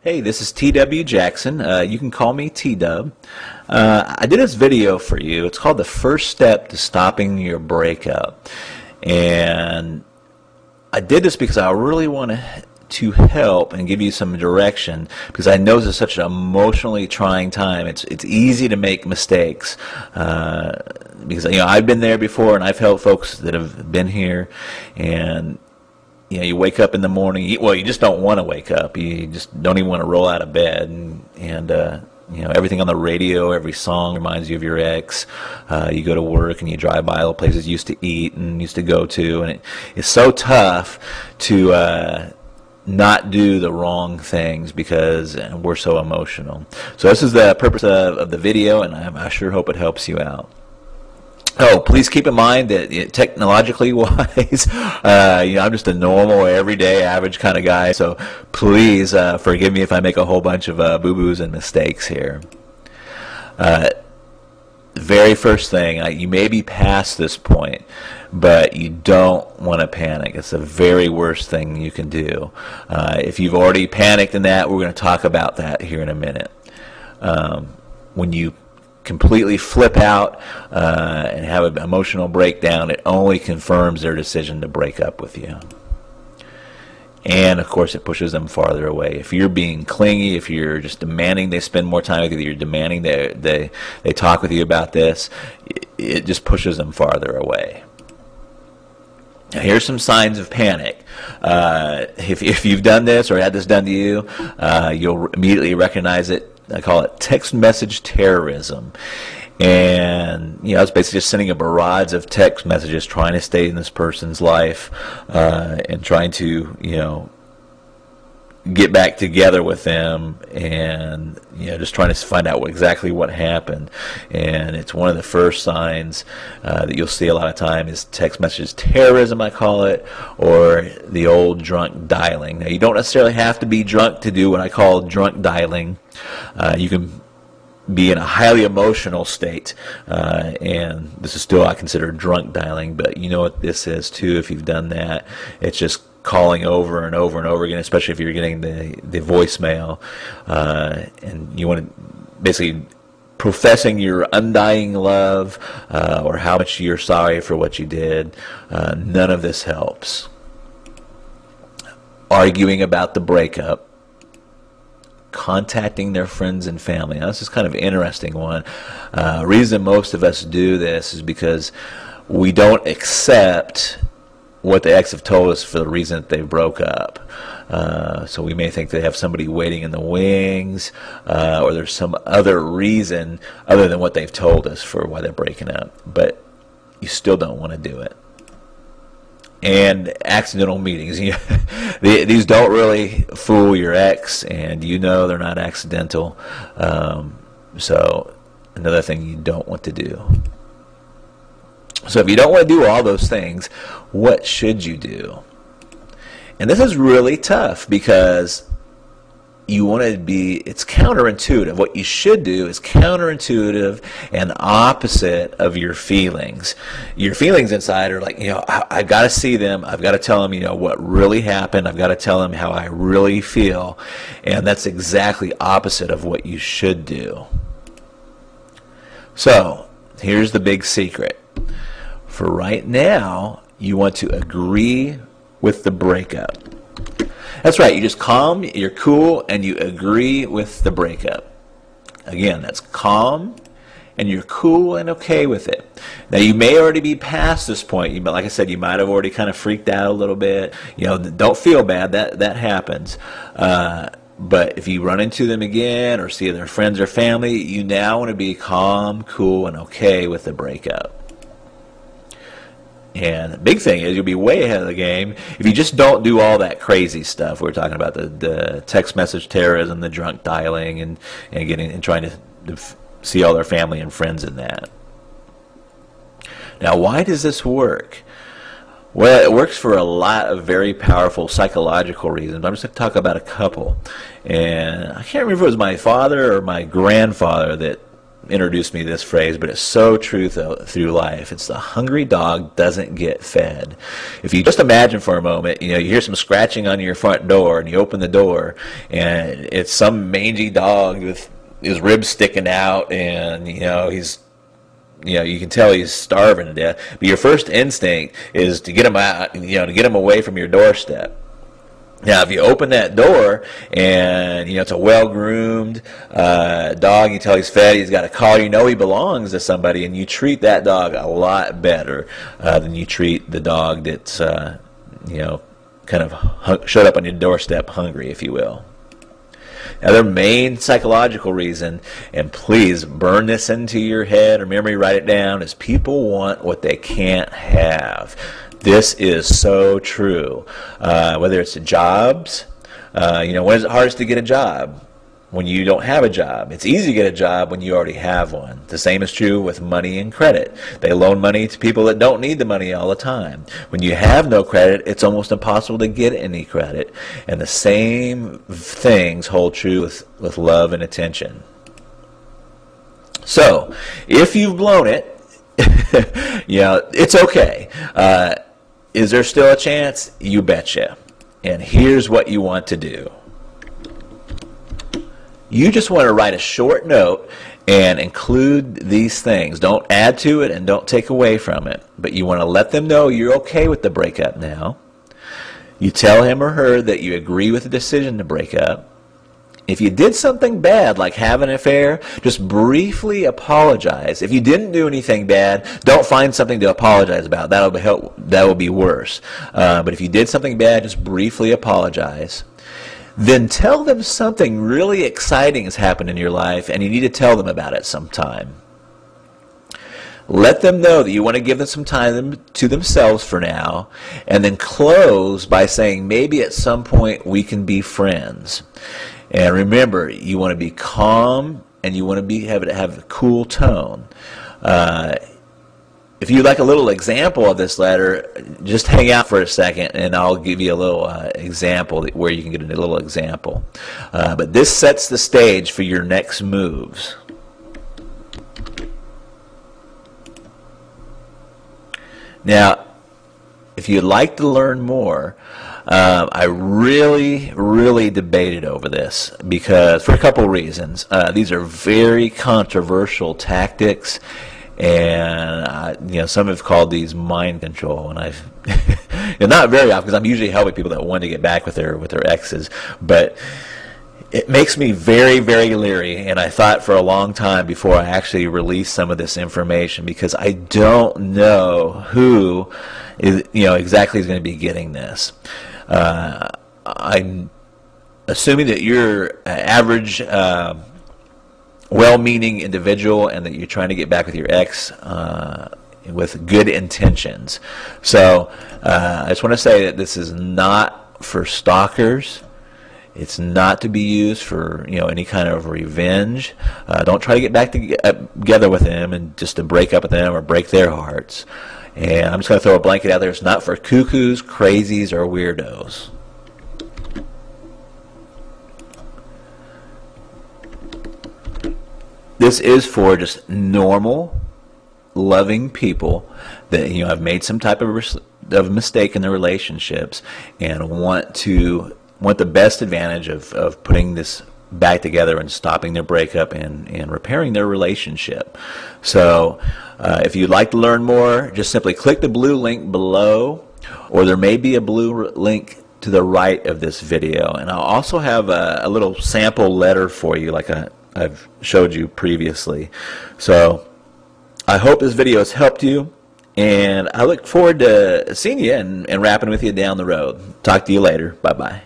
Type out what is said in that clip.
Hey, this is TW Jackson. You can call me T-Dub. I did this video for you. It's called The First Step to Stopping Your Breakup. And I did this because I really want to help and give you some direction, because I know this is such an emotionally trying time. It's easy to make mistakes, because I've been there before, and I've helped folks that have been here. And you wake up in the morning. You just don't want to wake up. You just don't even want to roll out of bed. And everything on the radio, every song reminds you of your ex. You go to work and you drive by all the places you used to eat and used to go to, and it's so tough to not do the wrong things because we're so emotional. So this is the purpose of the video, and I sure hope it helps you out. Oh, please keep in mind that technologically wise, I'm just a normal, everyday, average kind of guy. So please forgive me if I make a whole bunch of boo-boos and mistakes here. Very first thing, you may be past this point, but you don't want to panic. It's the very worst thing you can do. If you've already panicked in that, we're going to talk about that here in a minute. When you completely flip out and have an emotional breakdown, it only confirms their decision to break up with you. And of course it pushes them farther away. If you're being clingy, if you're just demanding they spend more time with you, you're demanding they talk with you about this, it just pushes them farther away. Now, here's some signs of panic. If you've done this or had this done to you, you'll immediately recognize it. I call it text message terrorism. And it's basically just sending a barrage of text messages trying to stay in this person's life, and trying to get back together with them, and just trying to find out exactly what happened. And it's one of the first signs that you'll see a lot of time is text messages terrorism, I call it, or the old drunk dialing. Now, you don't necessarily have to be drunk to do what I call drunk dialing. You can be in a highly emotional state, and this is still, I consider, drunk dialing, but you know what this is too if you've done that. It's just calling over and over and over again, especially if you're getting the voicemail, and you want to basically professing your undying love, or how much you're sorry for what you did. None of this helps. Arguing about the breakup, contacting their friends and family. Now, this is kind of an interesting one. Reason most of us do this is because we don't accept what the ex have told us for the reason that they broke up. So we may think they have somebody waiting in the wings, or there's some other reason other than what they've told us for why they're breaking up. But you still don't want to do it. And accidental meetings. These don't really fool your ex, and they're not accidental. So another thing you don't want to do. So if you don't want to do all those things, what should you do? And this is really tough because you want to it's counterintuitive. What you should do is counterintuitive and opposite of your feelings. Your feelings inside are like, I've got to see them. I've got to tell them, what really happened. I've got to tell them how I really feel. And that's exactly opposite of what you should do. So here's the big secret. For right now, you want to agree with the breakup. That's right, you just calm, you're cool, and you agree with the breakup. Again, that's calm, and you're cool and okay with it. Now, you may already be past this point. Like I said, you might have already kind of freaked out a little bit. Don't feel bad, that happens. But if you run into them again or see their friends or family, you now want to be calm, cool, and okay with the breakup. And the big thing is you'll be way ahead of the game if you just don't do all that crazy stuff. We're talking about the text message terrorism, the drunk dialing, and trying to see all their family and friends in that. Now, why does this work? Well, it works for a lot of very powerful psychological reasons. I'm just going to talk about a couple. And I can't remember if it was my father or my grandfather that introduced me to this phrase, but it's so true through life. It's the hungry dog doesn't get fed. If you just imagine for a moment, you hear some scratching on your front door, and you open the door, and it's some mangy dog with his ribs sticking out, and he's you can tell he's starving to death. But your first instinct is to get him out, to get him away from your doorstep. Now, if you open that door and, it's a well-groomed dog, you tell he's fed, he's got a collar, he belongs to somebody, and you treat that dog a lot better than you treat the dog that's, kind of showed up on your doorstep hungry, if you will. Now, their main psychological reason, and please burn this into your head or memory, write it down, is people want what they can't have. This is so true. Whether it's jobs, when is it hardest to get a job? When you don't have a job. It's easy to get a job when you already have one. The same is true with money and credit. They loan money to people that don't need the money all the time. When you have no credit, it's almost impossible to get any credit. And the same things hold true with love and attention. So, if you've blown it, it's okay. Is there still a chance? You betcha. And here's what you want to do. You just want to write a short note and include these things. Don't add to it and don't take away from it. But you want to let them know you're okay with the breakup now. You tell him or her that you agree with the decision to break up. If you did something bad, like have an affair, just briefly apologize. If you didn't do anything bad, don't find something to apologize about. That will be worse. But if you did something bad, just briefly apologize. Then tell them something really exciting has happened in your life, and you need to tell them about it sometime. Let them know that you want to give them some time to themselves for now, and then close by saying, maybe at some point we can be friends. And remember, you want to be calm, and you want to have a cool tone. If you'd like a little example of this letter, just hang out for a second, and I'll give you a little example where you can get a little example. But this sets the stage for your next moves. Now, if you'd like to learn more, I really debated over this because for a couple reasons. These are very controversial tactics, and some have called these mind control, and I've not very often because I'm usually helping people that want to get back with their exes, but it makes me very leery, and I thought for a long time before I actually released some of this information because I don't know who is exactly is going to be getting this. I'm assuming that you're an average, well-meaning individual and that you're trying to get back with your ex with good intentions. So I just want to say that this is not for stalkers. It's not to be used for any kind of revenge. Don't try to get back together with them and just to break up with them or break their hearts. And I'm just going to throw a blanket out there. It's not for cuckoos, crazies, or weirdos. This is for just normal, loving people that have made some type of mistake in their relationships and want the best advantage of putting this back together and stopping their breakup and repairing their relationship. So if you'd like to learn more, just simply click the blue link below, or there may be a blue link to the right of this video. And I'll also have a little sample letter for you like I've showed you previously. So I hope this video has helped you, and I look forward to seeing you and rapping with you down the road. Talk to you later. Bye-bye.